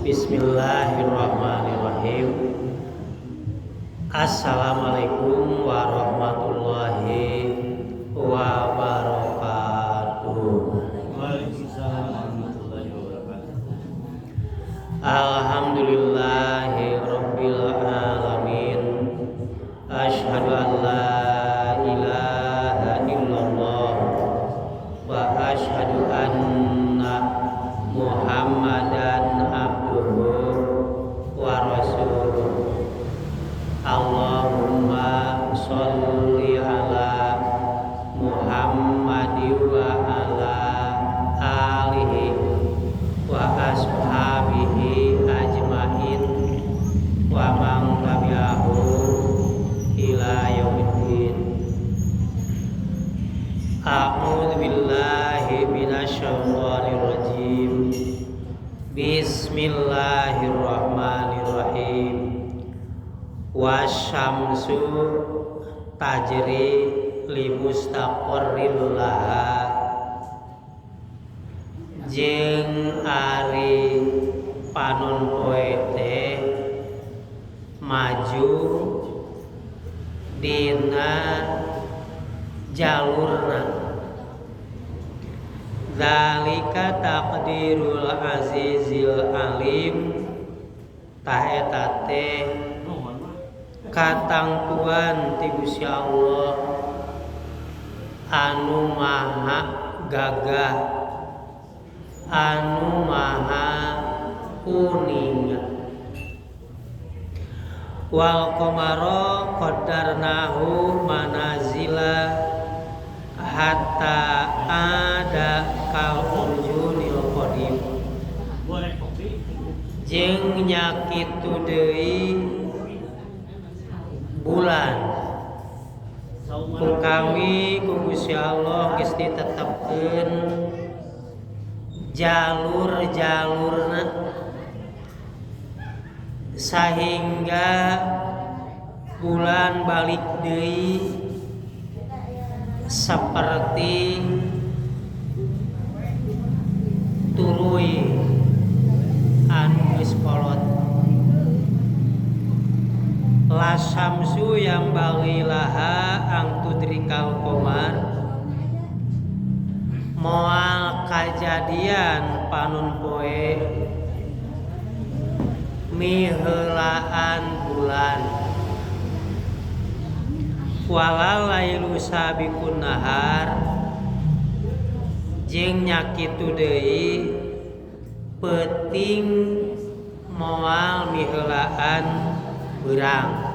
Bismillahirrahmanirrahim. Assalamualaikum warahmatullahi wabarakatuh. Waalaikumsalam warahmatullahi wabarakatuh. Alhamdulillahi rabbil alamin. Asyhadu an la ilaha illallah wa asyhadu anna Muhammadan abduhu wa rasuluh. Allahumma sholli ala Muhammadin wa ala alihi wa ashabihi ajmain wa man tabi'ahu ila yaumiddin. A'udzu billahi minasyaitonir rajim. Bismillahirrahmanirrahim. Wasyamsu tajri li mustaqarril laha. Jeung ari panon poe teh maju dina jalurna. Zalika taqdirul azizil alim. Tah eta teh katangtuan ti Gusti Allah anu maha gagah, anu maha kuning. Wal qamara qaddarnahu manazila hatta ada kal urjunil qadim. Jeung nyakitu deui bulan ku kami ku Gusti Allah geus ditetepkeun jalur-jalurna sahingga bulan balik deui seperti tuluy anu geus kolot. La syamsu yang bagilaha ang tudrikal qamar. Moal kajadian panun poe miheulaan bulan. Walal lailu sabiqun nahar. Jeung nyakitu deui peuting moal miheulaan beurang.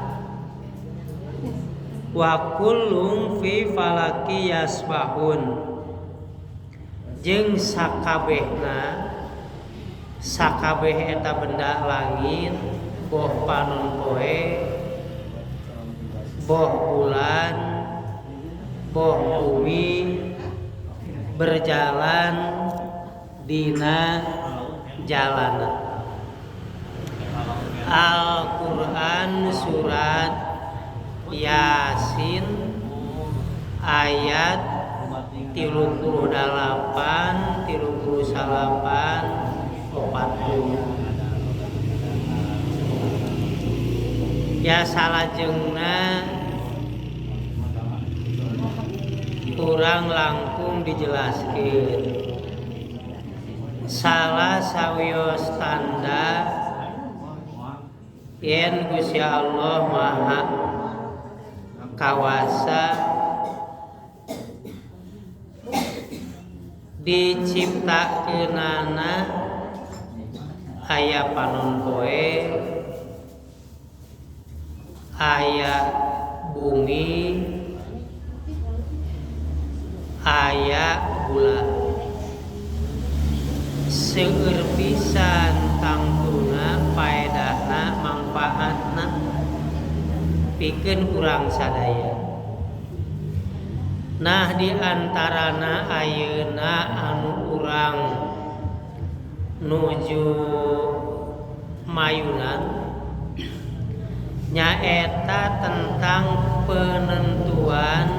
Wa kullum fi falaki yasbahun. Jeung sakabeh eta benda langit, boh panon poe, boh bulan, boh bumi berjalan dina jalanan. Al-Quran surat Yasin ayat 38, 39, 40. Ya salajengna kurang langkung dijelaskeun. Salah sawios tanda yen Gusti Allah maha kawasa diciptakeunana aya panon poe, aya bumi, aya bulan. Seueur pisan tangtuna paedahna mangpaatna pikeun urang sadaya. Nah di antarana ayeuna anu urang nuju mayunan nyaeta tentang penentuan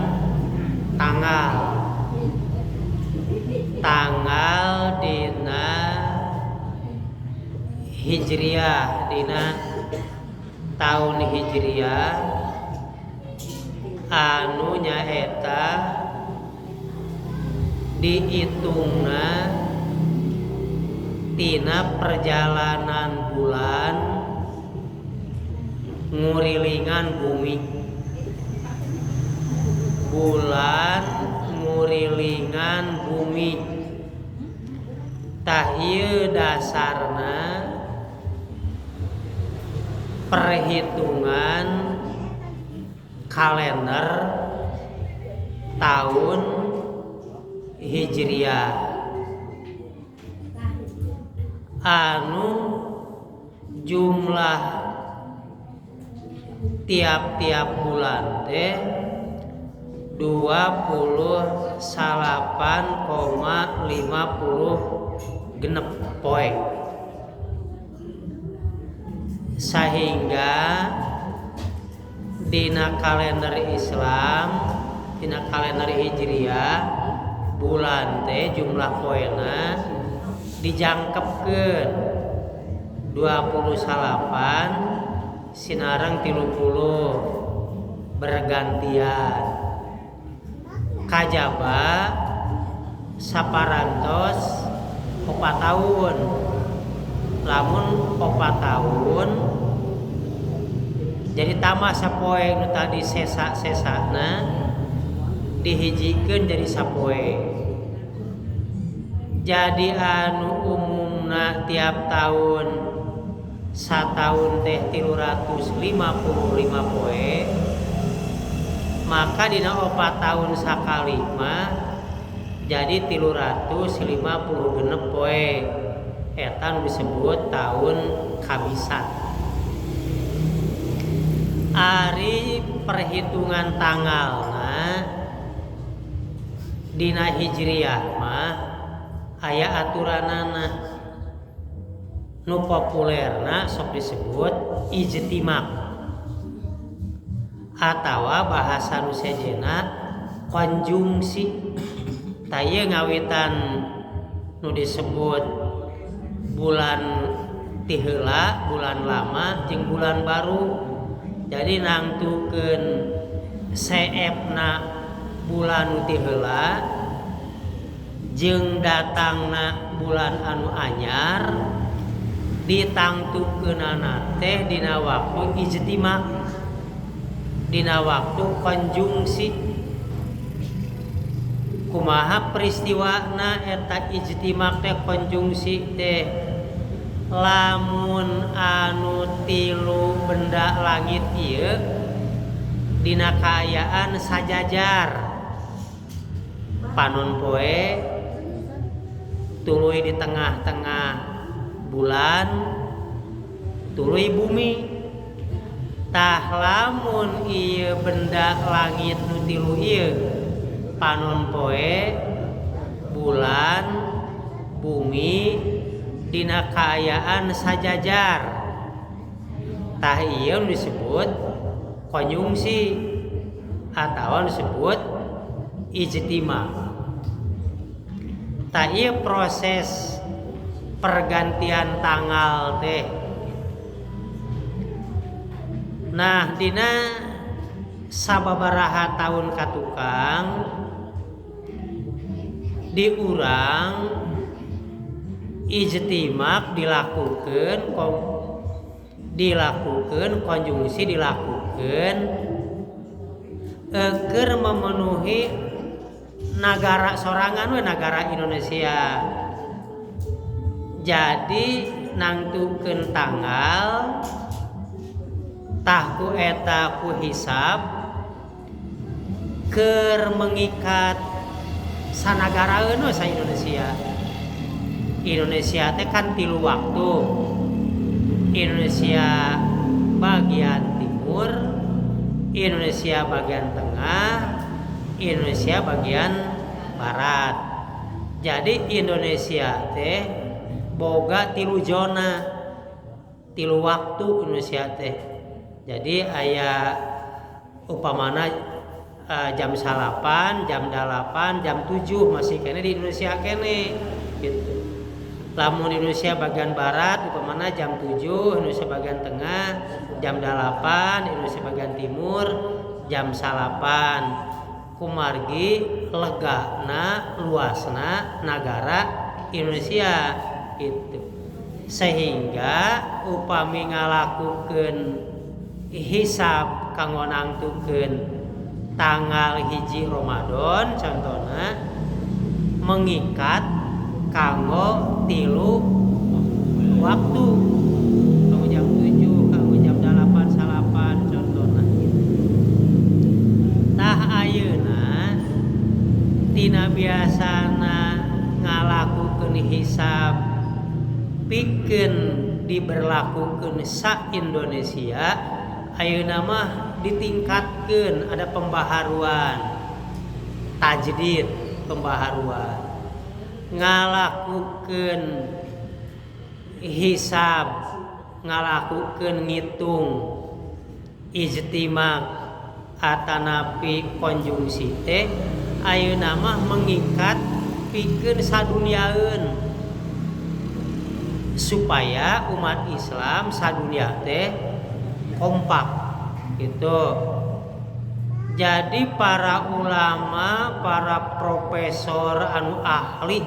tanggal dina Hijriyah dina tahun Hijriyah anu nyaeta diitungna tina perjalanan bulan ngurilingan bumi. Bulan ngurilingan bumi tah ieu dasarna perhitungan kalender tahun Hijriyah anu jumlah tiap-tiap bulan teh 28,50 poe, sehingga dina kalender Islam, dina kalender Hijriyah bulan teh jumlah poena dijangkepkeun 28 sinareng 30 bergantian. Kajaba saparantos 4 tahun. Lamun 4 tahun jadi tambah sapoe nu tadi sesa-sesana dihijikeun jadi sapoe. Jadi anu umumna tiap tahun sataun teh 355 poe, maka dina 4 tahun sakali mah jadi 356 poe. Eta nu disebut tahun kabisan. Ari perhitungan tanggalna dina Hijriyah mah aya aturanana. Nu populerna sok disebut ijtimak atawa bahasa nu sejena konjungsi. Taya ngawitan nu disebut bulan tiheula, bulan lama jeung bulan baru. Jadi nangtukeun seepna bulan nu tiheula jeung datangna bulan anu anyar ditangtukeunana teh dina waktu ijtimak, dina waktu konjungsi. Kumaha peristiwana eta ijtimak teh konjungsi teh? Lamun anu tilu benda langit ieu dina kaayaan sajajar, panon poe tuluy di tengah-tengah bulan, tuluy bumi. Tah lamun ieu benda langit nu tilu ieu panon poe, bulan, bumi dina kaayaan sajajar, tah ieu disebut konjungsi atawa disebut ijtimak. Tah ieu proses pergantian tanggal teh. Nah, dina sababaraha tahun katukang diurang ijtimak dilakukeun konjungsi dilakukeun keur memenuhi nagara sorangan we nagara Indonesia. Jadi nangtukeun tanggal tah ku eta ku hisab keur mengikat sanagaraeun we sa Indonesia. Indonesia teh kan 3 waktu. Indonesia bagian timur, Indonesia bagian tengah, Indonesia bagian barat. Jadi Indonesia teh boga 3 zona, 3 waktu Indonesia teh. Jadi aya upamana jam 8, jam 8, jam 7 masih kene di Indonesia kene gitu. Lamun Indonesia bagian barat upamana jam 7, Indonesia bagian tengah jam 8, Indonesia bagian timur jam 8. Kumargi legana luasna negara Indonesia itu. Sehingga upami ngalakukeun hisab kanggo nangtukeun tanggal 1 Ramadan contohna mengikat kanggo 3 waktu, kanggo jam 7, kanggo jam 8 salapan contohna. Tah ayeuna tina biasana ngalakukeun hisab pikeun diberlakukeun sa Indonesia, ayeuna mah ditingkatkeun, ada pembaharuan tajdid, pembaharuan ngalakukeun hisab, ngalakukeun ngitung ijtima atanapi konjungsi teh ayeuna mah mengikat pikeun saduniaeun supaya umat Islam sadunia teh kompak gitu. Jadi para ulama, para profesor anu ahli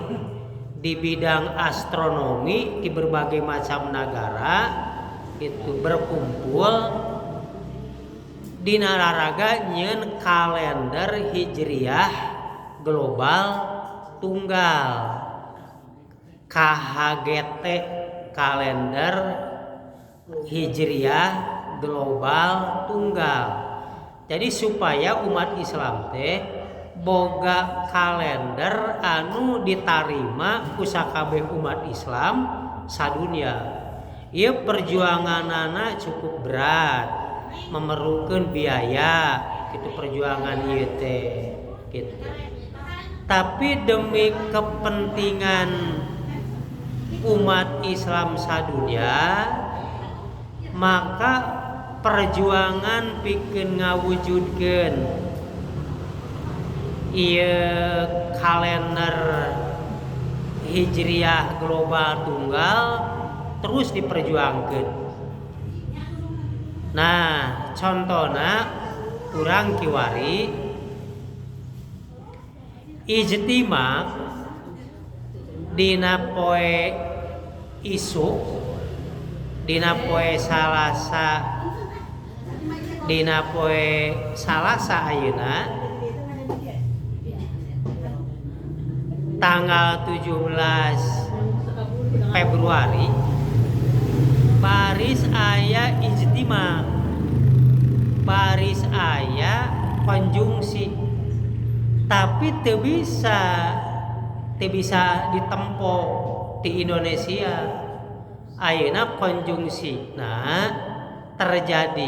di bidang astronomi di berbagai macam negara itu berkumpul di nararaga nyeun kalender hijriyah global tunggal, KHGT, kalender hijriyah global tunggal. Jadi supaya umat Islam teh boga kalender anu ditarima ku sakabeh umat Islam sadunia. Ieu perjuanganana cukup berat, memerlukeun biaya gitu perjuangan ieu teh gitu. Tapi demi kepentingan umat Islam sadunia maka perjuangan pikeun ngawujudkeun ieu kalender hijriyah global tunggal terus diperjuangkeun. Nah, contona urang kiwari ijtima dina poe isu, dina poe Salasa ayeuna tanggal 17 Februari baris aya ijtima, baris aya konjungsi, tapi teu bisa ditempo di Indonesia. Ayeuna konjungsi terjadi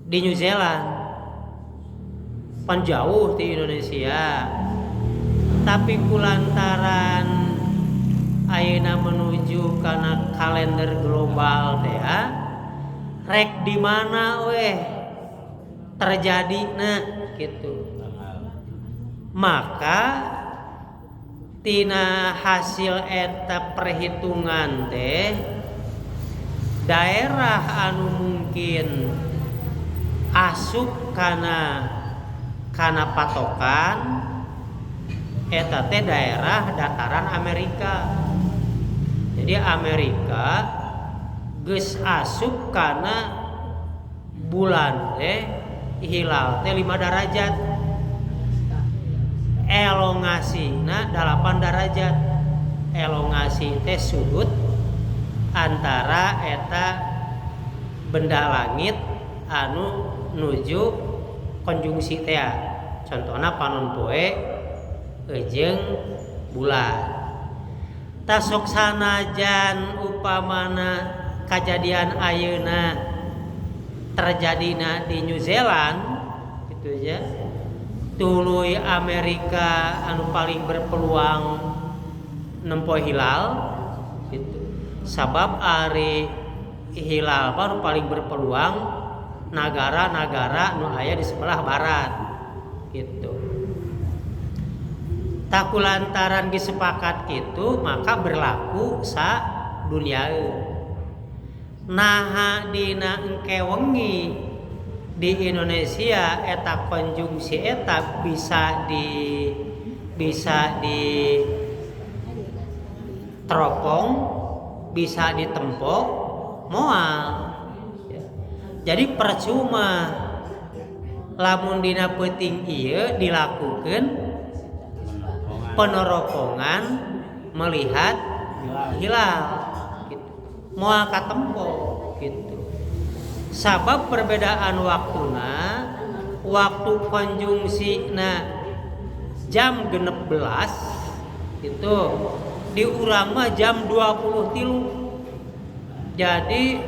di New Zealand, pan jauh di Indonesia. Tapi kulantaran ayeuna menuju kana kalender global teh rek di mana terjadi gitu. Maka tina hasil eta perhitungan teh daerah anu mungkin asup kana patokan eta teh daerah dataran Amerika. Jadi Amerika geus asup kana bulan teh hilal teh 5 derajat, elongasina 8 derajat. Elongasi teh sudut antara eta benda langit anu nuju konjungsi teh. Contohna panon poe jeung bulan. Tasok sanajan upamana kejadian ayeuna terjadina di New Zealand gitu ya. Tuluy Amerika anu paling berpeluang nempoe hilal gitu. Sabab ari hilal anu paling berpeluang negara-negara nu aya di sebelah barat gitu. tak kulantaran disepakat gitu maka berlaku sa duniaeun. Naha dina engke wengi di Indonesia eta konjungsi eta bisa di teropong, bisa ditempok moal. Jadi percuma lamun dina peuting ieu dilakukeun peneropongan melihat hilal gitu. Moal katempo gitu. Sabab perbedaan waktuna, waktu konjungsina jam 16 itu diurang mah jam 23. Jadi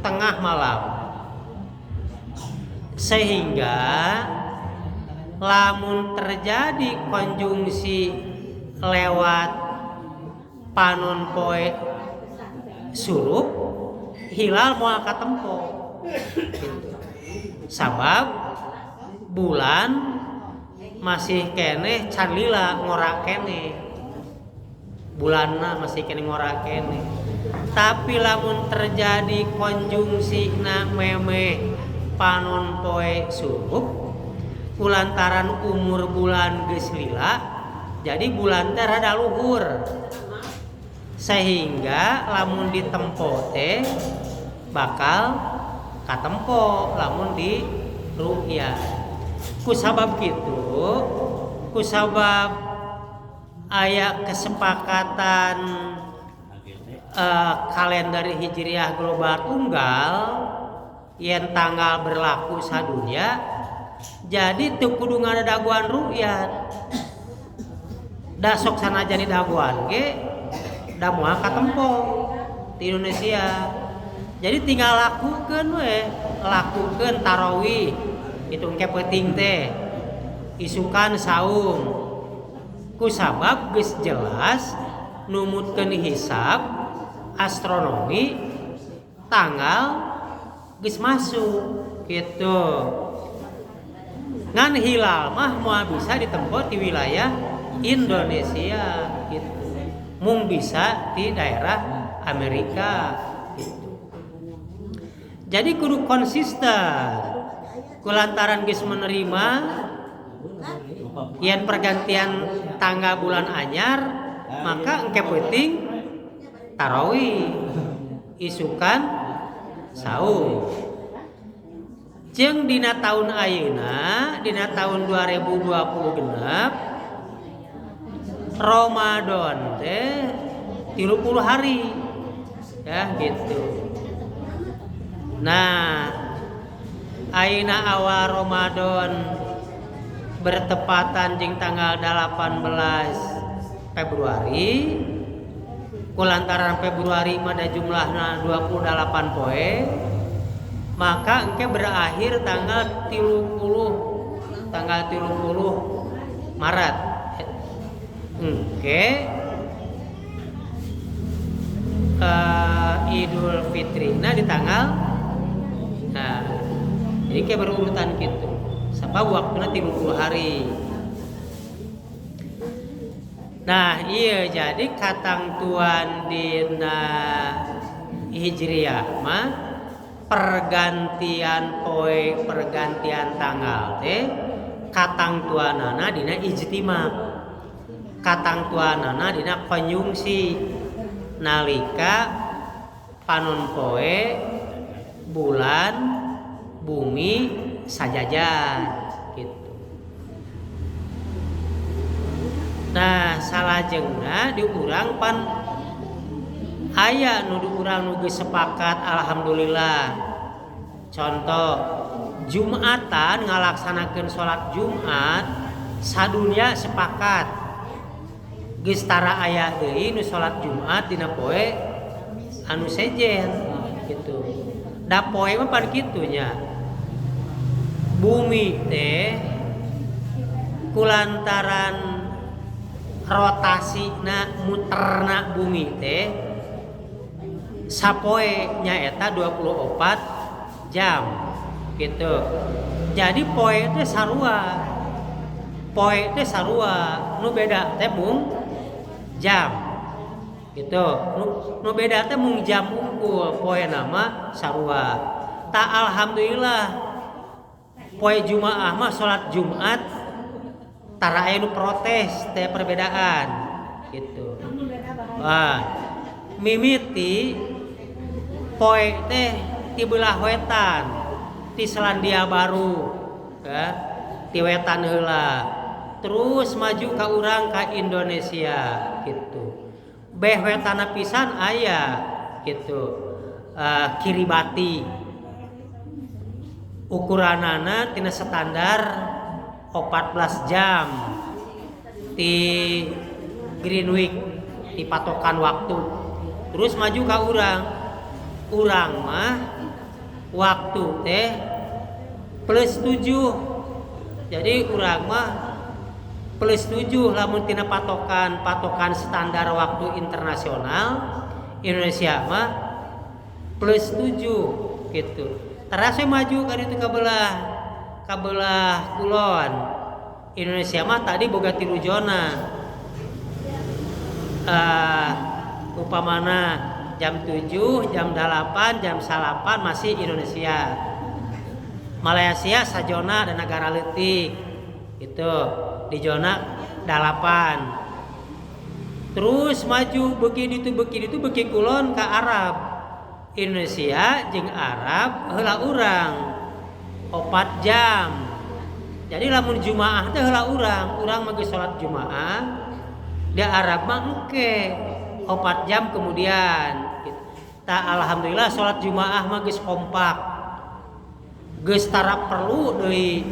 tengah malam. Sehingga lamun terjadi konjungsi lewat panon poe surup, hilal moal katempo gitu. Sabab bulan masih kene can lila ngorak kene, bulanna masih kene ngorak kene. Tapi lamun terjadi konjungsi na memeh panon poe surup kulantaran umur bulan geus lila, jadi bulan teh rada luhur. Sehingga lamun ditempo teh bakal katempo lamun di ru'yah. Kusabab kitu, kusabab aya kesepakatan kalender Hijriah global tunggal yen tanggal berlaku sadunya, jadi teu kudu ngadaguan ru'yat. Da sok sanajan didaguan ge da moal katempo di Indonesia. Jadi tinggal lakukeun tarawih, itu engke peuting teh. Isukan saum. Kusabab geus jelas numutkeun hisab astronomi tanggal geus masuk gitu. Ngan hilal mah moal bisa ditempo di wilayah Indonesia gitu. Mung bisa di daerah Amerika gitu. Jadi kudu konsisten. Kulantaran geus menerima yen pergantian tanggal bulan anyar, maka engke peuting tarawih, isukan saum. Jeung dina taun ayeuna, dina taun 2020 genep Ramadan teh 30 hari. Ya gitu. Nah, ayeuna awal Ramadan bertepatan jeung tanggal 18 Februari. Kulantaran Februari mah da jumlahna 28 poe, maka engke berakhir tanggal 30 Maret. Engke Idul Fitrina di tanggal, nah jadi kayak berurutan gitu. Sabab waktunya 30 hari. Nah iya, jadi katangtuan dina Hijriah mah pergantian poe, pergantian tanggal teh katangtuanana dina ijtima, katangtuanana dina konjungsi nalika panon poe bulan bumi sajajar gitu. Nah salajengna diurang pan aya nu diurang nu geus sepakat alhamdulillah. Contoh Jumatan ngalaksanakeun salat Jumat sadunya sepakat. Geus tara aya deui nu salat Jumat dina poe anu sejen gitu. Da poe mah pan kitu nya. Bumi teh kulantaran rotasina muterna bumi teh sapoe nyaeta 24 jam gitu. Jadi poe teh sarua poe teh sarua, nu beda teh mung jam gitu. Nu beda teh mung jam unggul, poe nama sarua. Ta alhamdulillah poe Jumaah mah salat Jumat tara aya nu protes teh perbedaan gitu. Mimiti poe teh ti beulah wetan ti Selandia Baru ya, ti wetan heula terus maju ka urang ka Indonesia gitu. Beh wetana pisan aya gitu. Kiribati ukuranana tina standar 14 jam di Greenwich di patokan waktu. Terus maju ka urang mah waktu teh plus 7. Jadi urang mah plus 7 lamun tina patokan standar waktu internasional. Indonesia mah plus 7 gitu. Terasa maju ka ditu kabelah kulon. Indonesia mah tadi boga 3 zona. Upamana jam 7, jam 8, jam 9 masih Indonesia. Malaysia sajona dan negara leutik. Itu di zona 8. Terus maju beuki ditu beuki kulon ka Arab. Indonesia jeung Arab heula urang 4 jam. Jadi lamun Jumaah teh heula urang mah geus salat Jumaah. Di Arab mah engke 4 jam kemudian gitu. Alhamdulillah salat Jumaah mah geus kompak. Geus tara perlu deui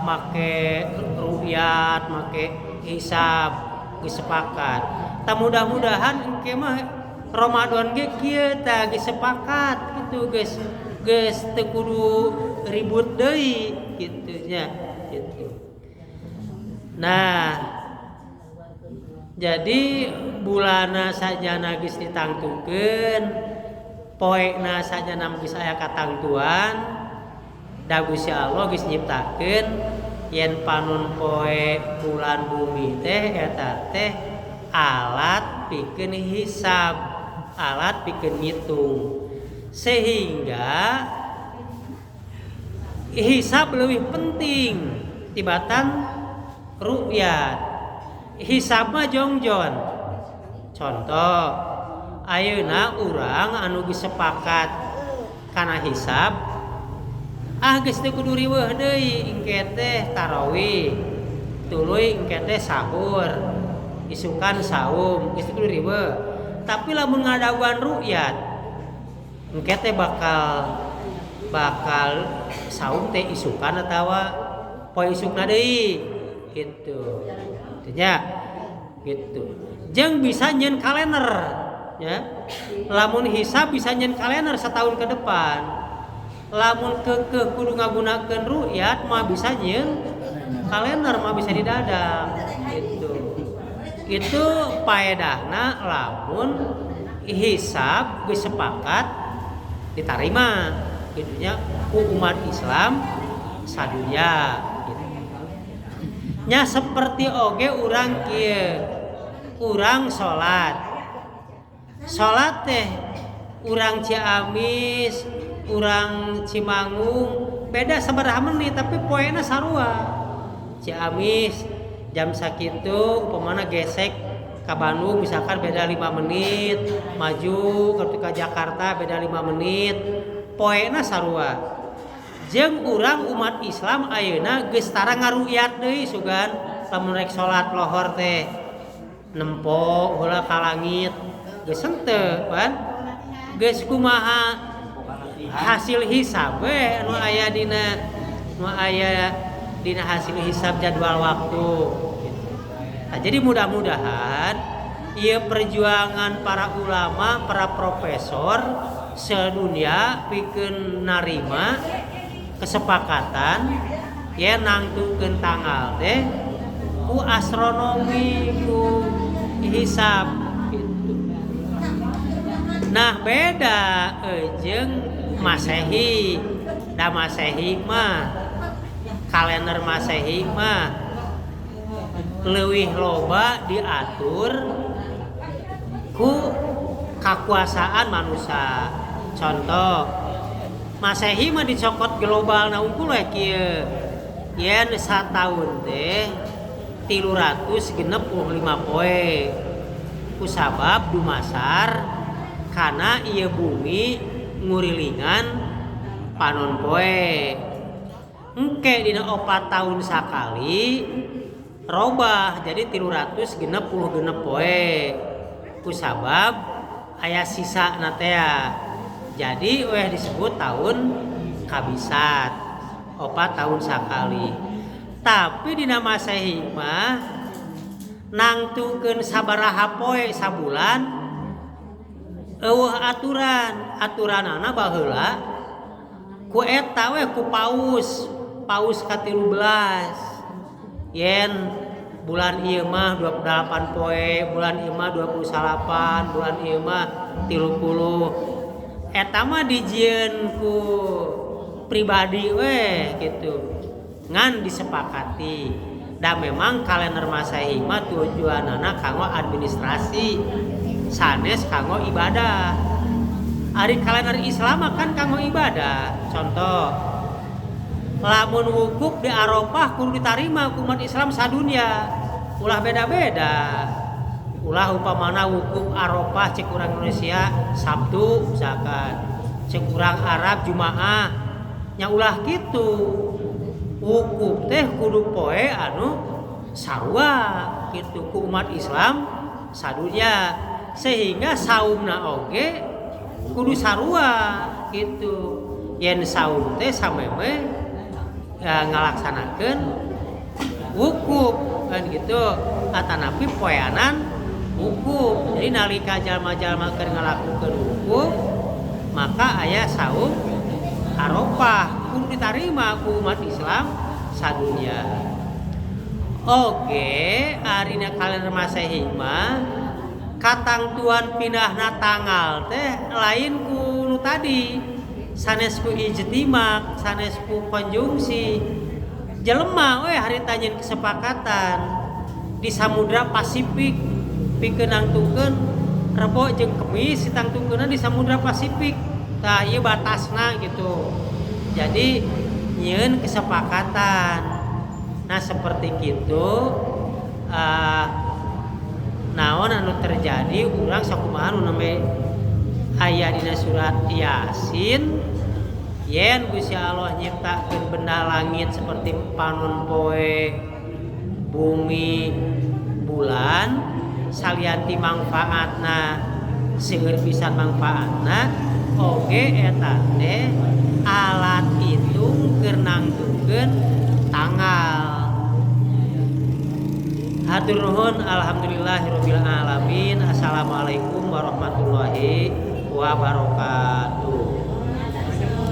make ru'yat, make hisab, geus sepakat. Mudah-mudahan engke mah Ramadan ge kieu tah geus sepakat gitu geus teu kudu ribut deui kitu nya gitu. Nah, jadi bulana sajana geus ditangtukeun, poena sajana geus aya katangtuan, da Gusti Allah geus nyiptakeun yen panon poe bulan bumi teh eta teh alat pikeun hisab, alat pikeun ngitung. Sehingga hisab lebih penting tibatan ru'yat. Hisab mah jongjon. Contoh, ayeuna urang anu geus sepakat kana hisab, geus teu kudu riweuh deui, engke teh tarawih, tuluy engke teh sahur, isukan saum, geus teu kudu riweuh. Tapi lamun ngadaguan ru'yat, engke teh bakal saum teh isukan atawa poe isukna deui gitu. Itunya gitu. Jeung bisa nyeun kalender ya. Lamun hisab bisa nyeun kalender setahun ke depan. Lamun keukeuh kudu ngagunakeun ru'yat mah bisa nyeun kalender mah bisa didadang gitu. Itu paedahna lamun hisab geus sepakat ditarima gitunya ku umat Islam sadunya gitu. Nya seperti oge urang kieu, urang salat teh urang Ciamis, urang Cimangung beda sabaraha menit tapi poena sarua. Ciamis jam sakitu upamana gesek ka Bandung misalkan beda 5 menit, maju ke Jakarta beda 5 menit, poena sarua. Jeung urang umat Islam ayeuna geus tara ngaru'yat deui sugan lamun rek salat lohor teh nempo heula ka langit geus henteu pan geus kumaha hasil hisab we anu aya dina hasil hisab jadwal waktu gitu. Nah, jadi mudah-mudahan ieu perjuangan para ulama, para profesor sedunia pikeun narima kesepakatan ya nangtukeun tanggal teh ku astronomi ku hisab gitu. Nah beda jeung Masehi. Da Masehi mah kalender Masehi mah leuwih loba diatur ku kakuasaan manusia. Contoh Masehi mah dicokot global na unggul kieu yen sataun teh 365 poe kusabab dumasar kana ieu bumi ngurilingan panon poe engke dina 4 tahun sakali robah jadi 366 poe kusabab aya sisa na teh jadi weh disebut tahun kabisat 4 tahun sakali. Tapi dina Masehi mah nangtukeun sabaraha poe sabulan eueuh aturanana baheula ku eta we ku paus ka-13 yen bulan ieu mah 28 poe, bulan ieu mah 28, bulan ieu mah 30. Eta mah dijieun ku pribadi we gitu. Ngan disepakati. Dan memang kalender Masehi mah tujuanana kanggo administrasi, sanes kanggo ibadah. Ari kalender Islam kan kanggo ibadah. Contoh, lamun wukuf di Arafah kudu ditarima ku umat Islam sadunya. Ulah beda-beda. Ulah upamana wukuf Arafah cek urang Indonesia Sabtu misalkan, cek urang Arab Jumaah. Nya ulah kitu. Wukuf teh kudu poe anu sarua kitu ku umat Islam sadunya, sehingga saumna oge kudu sarua gitu. Yen saum teh sameme ngalaksanakeun wukuf kan gitu, atanapi poeanan wukuf. Jadi nalika jalma-jalma keur ngalakukeun wukuf maka aya saum Arafah kudu diterima ku umat Islam sadunya. Oke, arina kalender Masehi mah katangtuan pindahna tanggal teh lain ku nu tadi, sanes ku ijtimak, sanes ku konjungsi. Jelema we harita nyeun kesepakatan di Samudra Pasifik pikeun nangtukeun Rebo jeung Kemis ditangtukeunna di Samudra Pasifik. Tah ieu batasna gitu. Jadi nyieun kesepakatan. Nah seperti kitu naon anu terjadi urang sakumaha nu nembe aya dina surat Yasin, yen Gusti Allah nyiptakeun benda langit seperti panon poe, bumi, bulan, salianti mangfaatna seueur pisan mangfaatna oge eta teh alat hitung keur nangtukeun tanggal. Hatur nuhun, alhamdulillahirabbil alamin. Assalamualaikum warahmatullahi wabarakatuh.